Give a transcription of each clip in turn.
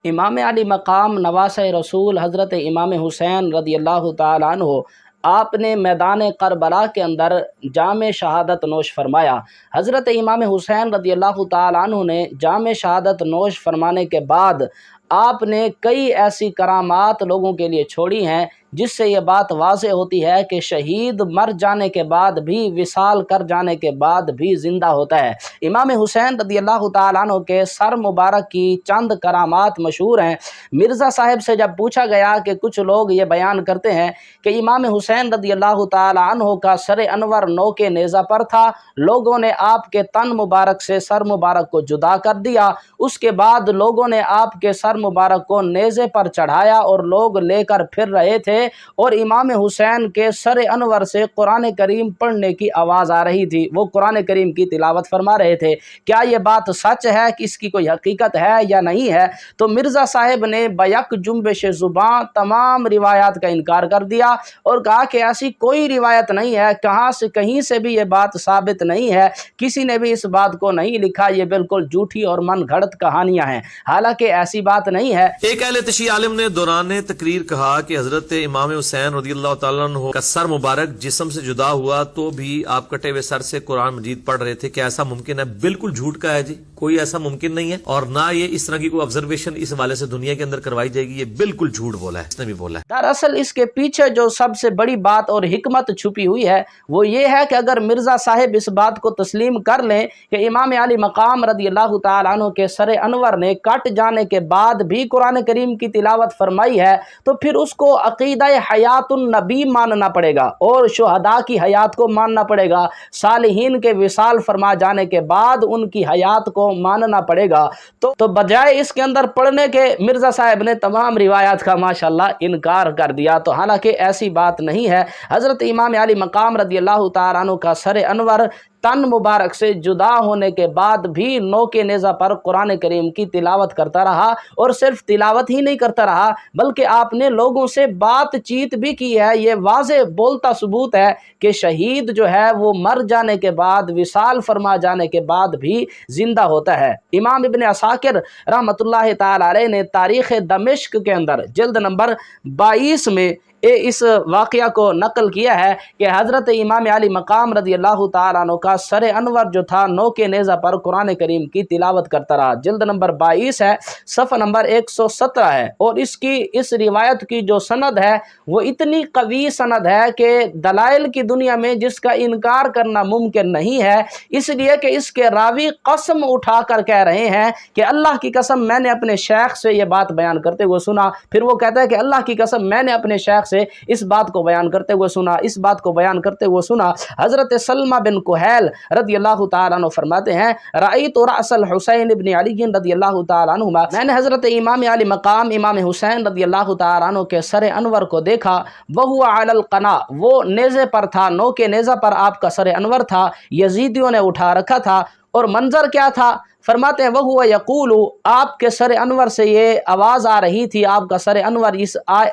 امام علی مقام نواسہ رسول حضرت امام حسین رضی اللہ تعالیٰ عنہ آپ نے میدان کربلا کے اندر جام شہادت نوش فرمایا۔ حضرت امام حسین رضی اللہ تعالیٰ عنہ نے جام شہادت نوش فرمانے کے بعد آپ نے کئی ایسی کرامات لوگوں کے لیے چھوڑی ہیں جس سے یہ بات واضح ہوتی ہے کہ شہید مر جانے کے بعد بھی، وصال کر جانے کے بعد بھی زندہ ہوتا ہے۔ امام حسین رضی اللہ تعالیٰ عنہ کے سر مبارک کی چند کرامات مشہور ہیں۔ مرزا صاحب سے جب پوچھا گیا کہ کچھ لوگ یہ بیان کرتے ہیں کہ امام حسین رضی اللہ تعالیٰ عنہ کا سر انور نوک نیزہ پر تھا، لوگوں نے آپ کے تن مبارک سے سر مبارک کو جدا کر دیا، اس کے بعد لوگوں نے آپ کے سر مبارک کو نیزے پر چڑھایا اور لوگ لے کر پھر رہے تھے، اور امام حسین کے سر انور سے قرآن کریم پڑھنے کی آواز آ رہی تھی، وہ قرآن کریم کی تلاوت فرما رہے تھے۔ کیا یہ بات سچ ہے کہ اس کی کوئی حقیقت ہے یا نہیں ہے؟ تو مرزا صاحب نے بیک جنبش زبان تمام روایات کا انکار کر دیا اور کہا کہ ایسی کوئی روایت نہیں ہے، کہیں سے بھی یہ بات ثابت نہیں ہے، کسی نے بھی اس بات کو نہیں لکھا، یہ بالکل جھوٹی اور من گھڑت کہانیاں ہیں، حالانکہ ایسی بات نہیں ہے۔ ایک اہل تشیع عالم نے دوران تقریر کہا کہ حضرت امام حسین رضی اللہ تعالیٰ عنہ کا سر مبارک جسم سے جدا ہوا تو بھی آپ کٹے ہوئے سر سے قرآن مجید پڑھ رہے تھے، کیا ایسا ممکن ہے؟ بالکل جھوٹ کا ہے جی، کوئی ایسا ممکن نہیں ہے، اور نہ یہ اس طرح کی کوئی آبزرویشن اس حوالے سے دنیا کے اندر کروائی جائے گی، یہ بالکل جھوٹ بولا ہے، اس نے بھی بولا ہے۔ دراصل اس کے پیچھے جو سب سے بڑی بات اور حکمت چھپی ہوئی ہے وہ یہ ہے کہ اگر مرزا صاحب اس بات کو تسلیم کر لیں کہ امام علی مقام رضی اللہ تعالیٰ عنہ کے سر انور نے کٹ جانے کے بعد بھی قرآن کریم کی تلاوت فرمائی ہے، تو پھر اس کو عقیدہ حیات النبی ماننا پڑے گا اور شہداء کی حیات کو ماننا پڑے گا، صالحین کے وصال فرما جانے کے بعد ان کی حیات کو ماننا پڑے گا۔ تو بجائے اس کے اندر پڑھنے کے مرزا صاحب نے تمام روایات کا ماشاءاللہ انکار کر دیا، تو حالانکہ ایسی بات نہیں ہے۔ حضرت امام علی مقام رضی اللہ تعالیٰ عنہ کا سر انور تن مبارک سے جدا ہونے کے بعد بھی نوک نیزہ پر قرآن کریم کی تلاوت کرتا رہا، اور صرف تلاوت ہی نہیں کرتا رہا بلکہ آپ نے لوگوں سے بات چیت بھی کی ہے۔ یہ واضح بولتا ثبوت ہے کہ شہید جو ہے وہ مر جانے کے بعد، وصال فرما جانے کے بعد بھی زندہ ہوتا ہے۔ امام ابن عساکر رحمۃ اللہ تعالی علیہ نے تاریخ دمشق کے اندر جلد نمبر 22 میں اس واقعہ کو نقل کیا ہے کہ حضرت امام علی مقام رضی اللہ تعالیٰ عنہ کا سر انور جو تھا نوک نیزہ پر قرآن کریم کی تلاوت کرتا رہا۔ جلد نمبر 22 ہے، صفحہ نمبر 117 ہے، اور اس روایت کی جو سند ہے وہ اتنی قوی سند ہے کہ دلائل کی دنیا میں جس کا انکار کرنا ممکن نہیں ہے، اس لیے کہ اس کے راوی قسم اٹھا کر کہہ رہے ہیں کہ اللہ کی قسم میں نے اپنے شیخ سے یہ بات بیان کرتے ہوئے سنا، پھر وہ کہتا ہے کہ اللہ کی قسم میں نے اپنے شیخ سے اس بات کو بیان کرتے ہوئے سنا، اس بات کو بیان کرتے ہوئے سنا۔ حضرت سلمہ بن کہیل رضی اللہ تعالیٰ عنہ فرماتے ہیں، رأیت رأس الحسین ابن علی رضی اللہ تعالیٰ عنہما، میں نے حضرت امام علی مقام امام حسین رضی اللہ تعالیٰ عنہ کے سر انور کو دیکھا، وہو علی القنا، وہ نیزے پر تھا، نوک نیزہ پر آپ کا سر انور تھا، یزیدیوں نے اٹھا رکھا تھا، اور منظر کیا تھا؟ فرماتے ہیں وَهُوَ يَقُولُ، آپ کے سر انور سے یہ آواز آ رہی تھی، آپ کا سر انور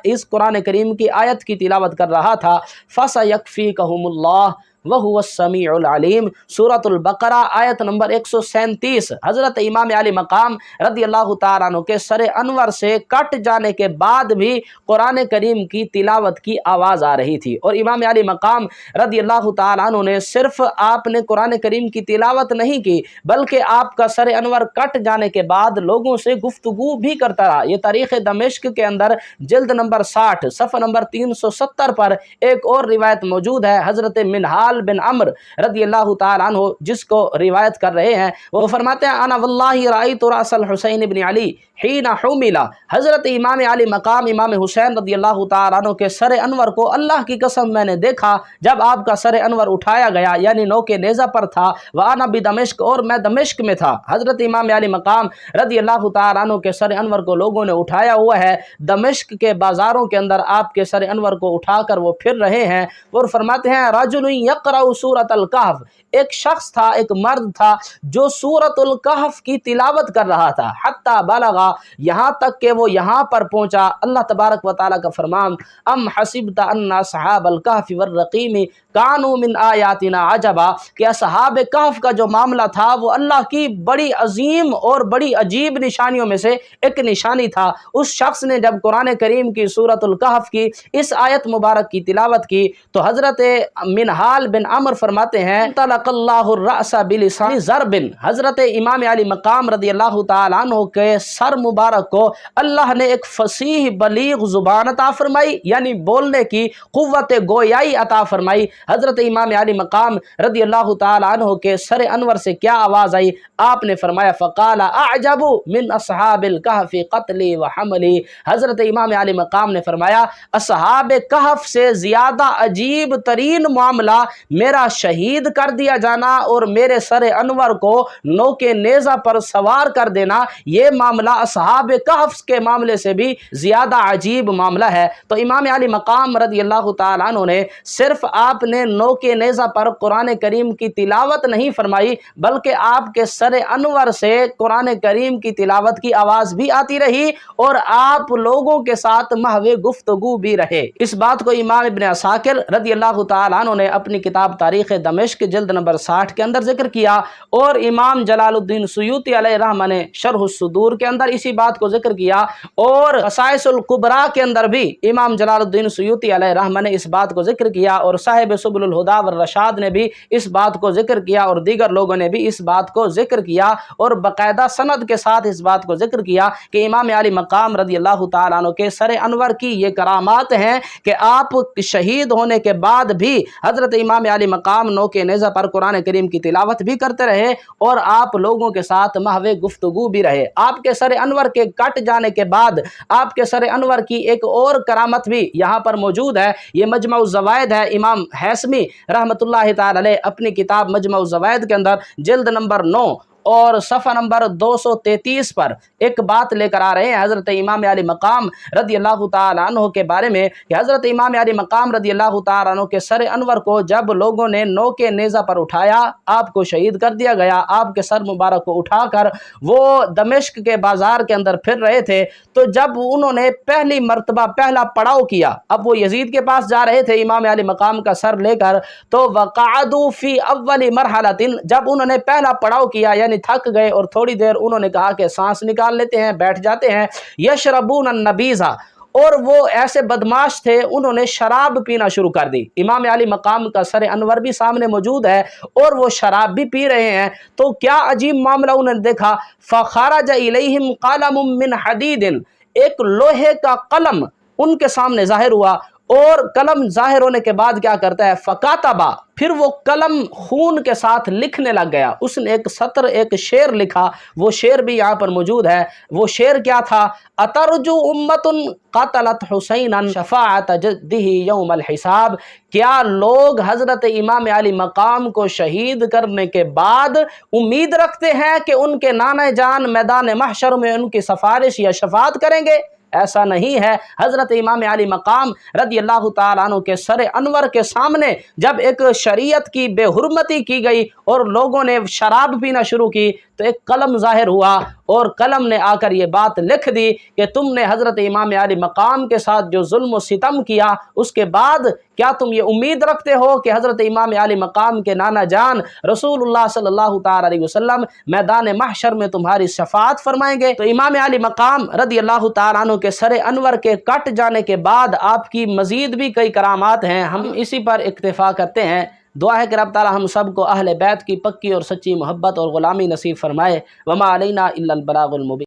اس قرآن کریم کی آیت کی تلاوت کر رہا تھا، فَسَيَكْفِيكَهُمُ اللَّهُ وَهُوَ السَّمِيعُ الْعَلِيمُ، سورۃ البقرہ آیت نمبر 137۔ حضرت امام علی مقام رضی اللہ تعالیٰ عنہ کے سر انور سے کٹ جانے کے بعد بھی قرآن کریم کی تلاوت کی آواز آ رہی تھی، اور امام علی مقام رضی اللہ تعالیٰ عنہ نے صرف آپ نے قرآن کریم کی تلاوت نہیں کی بلکہ آپ کا سر انور کٹ جانے کے بعد لوگوں سے گفتگو بھی کرتا رہا۔ یہ تاریخ دمشق کے اندر جلد نمبر 60 صفحہ نمبر 370 پر ایک اور روایت موجود ہے، حضرت منہال بن عمر رضی اللہ تعالیٰ عنہ جس کو روایت کر رہے ہیں، وہ فرماتے ہیں انا واللہ رأیت رأس الحسین بن علی حین حملا، حضرت امام علی مقام امام حسین رضی اللہ تعالیٰ عنہ کے سر انور کو اللہ کی قسم میں نے دیکھا جب آپ کا سر انور اٹھایا گیا، یعنی نوک نیزہ پر تھا، وانا بدمشق، اور میں دمشق میں تھا۔ حضرت امام علی مقام رضی اللہ تعالیٰ عنہ کے سر انور کو لوگوں نے اٹھایا ہوا ہے، دمشق کے بازاروں کے اندر آپ کے سر انور کو اٹھا کر وہ پھر رہے ہیں، اور فرماتے ہیں رجل یقرأ سورۃ الکہف، ایک شخص تھا، ایک مرد تھا جو سورۃ الکہف کی تلاوت کر رہا تھا، حتی بلغا، یہاں تک کہ وہ یہاں پر پہنچا۔ اللہ تبارک و تعالیٰ کا فرمان، ام حسبت ان اصحاب الکہف والرقیم کانوا من آیاتنا عجبا، کہ اصحاب کہف کا جو معاملہ تھا وہ اللہ کی بڑی عظیم اور بڑی عجیب نشانیوں میں سے ایک نشانی تھا۔ اس شخص نے جب قرآن کریم کی سورۃ الکہف کی اس آیت مبارک کی تلاوت کی تو حضرت منہال بن عمر فرماتے ہیں، طلق اللہ الرأس بلسان ضرب، حضرت امام علی مقام رضی اللہ تعالیٰ عنہ کے سر مبارک کو اللہ نے ایک فصیح بلیغ زبان عطا فرمائی، یعنی بولنے کی قوت گویائی عطا فرمائی۔ حضرت امام علی مقام رضی اللہ تعالیٰ عنہ کے سر انور سے کیا آواز آئی؟ آپ نے فرمایا، فقال اعجب من اصحاب الکہف قتلی و حملی، حضرت امام علی مقام نے فرمایا اصحاب کہف سے زیادہ عجیب ترین معاملہ میرا شہید کر دیا جانا اور میرے سر انور کو نوک نیزہ پر سوار کر دینا، یہ معاملہ اصحاب کہف کے معاملے سے بھی زیادہ عجیب معاملہ ہے۔ تو امام علی مقام رضی اللہ تعالیٰ عنہ نے صرف آپ نے نوک نیزہ پر قرآن کریم کی تلاوت نہیں فرمائی، بلکہ آپ کے سر انور سے قرآن کریم کی تلاوت کی آواز بھی آتی رہی اور آپ لوگوں کے ساتھ محو گفتگو بھی رہے۔ اس بات کو امام ابن عساکر رضی اللہ تعالیٰ عنہ نے اپنی کتاب تاریخ دمشق جلد نمبر 60 کے اندر ذکر کیا، اور امام جلال الدین سیوطی علیہ رحمہ نے شرح الصدور کے اندر اسی بات کو ذکر کیا، اور خصائص الکبریٰ کے اندر بھی امام جلال الدین سیوطی علیہ رحمہ نے اس بات کو ذکر کیا، اور صاحب سبل الہدیٰ والرشاد نے بھی اس بات کو ذکر کیا، اور دیگر لوگوں نے بھی اس بات کو ذکر کیا، اور باقاعدہ سند کے ساتھ اس بات کو ذکر کیا کہ امام علی مقام رضی اللہ تعالیٰ عنہ کے سر انور کی یہ کرامات ہیں کہ آپ شہید ہونے کے بعد بھی حضرت امام علی مقام نوک نیزہ پر قرآن کریم کی تلاوت بھی کرتے رہے اور آپ لوگوں کے ساتھ محو گفتگو بھی رہے۔ آپ کے سر انور کے کٹ جانے کے بعد آپ کے سر انور کی ایک اور کرامت بھی یہاں پر موجود ہے، یہ مجمع الزوائد ہے۔ امام حیثمی رحمۃ اللہ تعالی علیہ اپنی کتاب مجمع الزوائد کے اندر جلد نمبر 9 اور صفحہ نمبر 233 پر ایک بات لے کر آ رہے ہیں حضرت امام علی مقام رضی اللہ تعالیٰ عنہ کے بارے میں، کہ حضرت امام علی مقام رضی اللہ تعالیٰ عنہ کے سر انور کو جب لوگوں نے نوک نیزہ پر اٹھایا، آپ کو شہید کر دیا گیا، آپ کے سر مبارک کو اٹھا کر وہ دمشق کے بازار کے اندر پھر رہے تھے، تو جب انہوں نے پہلی مرتبہ پہلا پڑاؤ کیا، اب وہ یزید کے پاس جا رہے تھے امام علی مقام کا سر لے کر، تو وقعدوا فی اول مرحلۃ، جب انہوں نے پہلا پڑاؤ کیا یعنی تھک گئے اور تھوڑی دیر انہوں نے کہا کہ سانس نکال لیتے ہیں، بیٹھ جاتے ہیں، یشربون النبیذ، اور وہ ایسے بدماش تھے، انہوں نے شراب پینا شروع کر دی۔ امام علی مقام کا سر انور بھی سامنے موجود ہے اور وہ شراب بھی پی رہے ہیں، تو کیا عجیب معاملہ انہوں نے دیکھا، فخرج الیہم قلم من حدید، ایک لوہے کا قلم ان کے سامنے ظاہر ہوا، اور قلم ظاہر ہونے کے بعد کیا کرتا ہے، فکاتبا، پھر وہ قلم خون کے ساتھ لکھنے لگ گیا، اس نے ایک سطر ایک شعر لکھا، وہ شعر بھی یہاں پر موجود ہے۔ وہ شعر کیا تھا، اترجو امت قتلت حسینا شفاعت جدہ یوم الحساب، کیا لوگ حضرت امام علی مقام کو شہید کرنے کے بعد امید رکھتے ہیں کہ ان کے نانا جان میدان محشر میں ان کی سفارش یا شفاعت کریں گے؟ ایسا نہیں ہے۔ حضرت امام علی مقام رضی اللہ تعالیٰ عنہ کے سر انور کے سامنے جب ایک شریعت کی بے حرمتی کی گئی اور لوگوں نے شراب پینا شروع کی، تو ایک قلم ظاہر ہوا اور قلم نے آ کر یہ بات لکھ دی کہ تم نے حضرت امام علی مقام کے ساتھ جو ظلم و ستم کیا، اس کے بعد کیا تم یہ امید رکھتے ہو کہ حضرت امام علی مقام کے نانا جان رسول اللہ صلی اللہ تعالیٰ علیہ وسلم میدان محشر میں تمہاری شفاعت فرمائیں گے؟ تو امام علی مقام رضی اللہ تعالیٰ عنہ کے سر انور کے کٹ جانے کے بعد آپ کی مزید بھی کئی کرامات ہیں، ہم اسی پر اکتفا کرتے ہیں۔ دعا ہے کہ رب تعالی ہم سب کو اہل بیت کی پکی اور سچی محبت اور غلامی نصیب فرمائے۔ وما علینا الا البلاغ المبین۔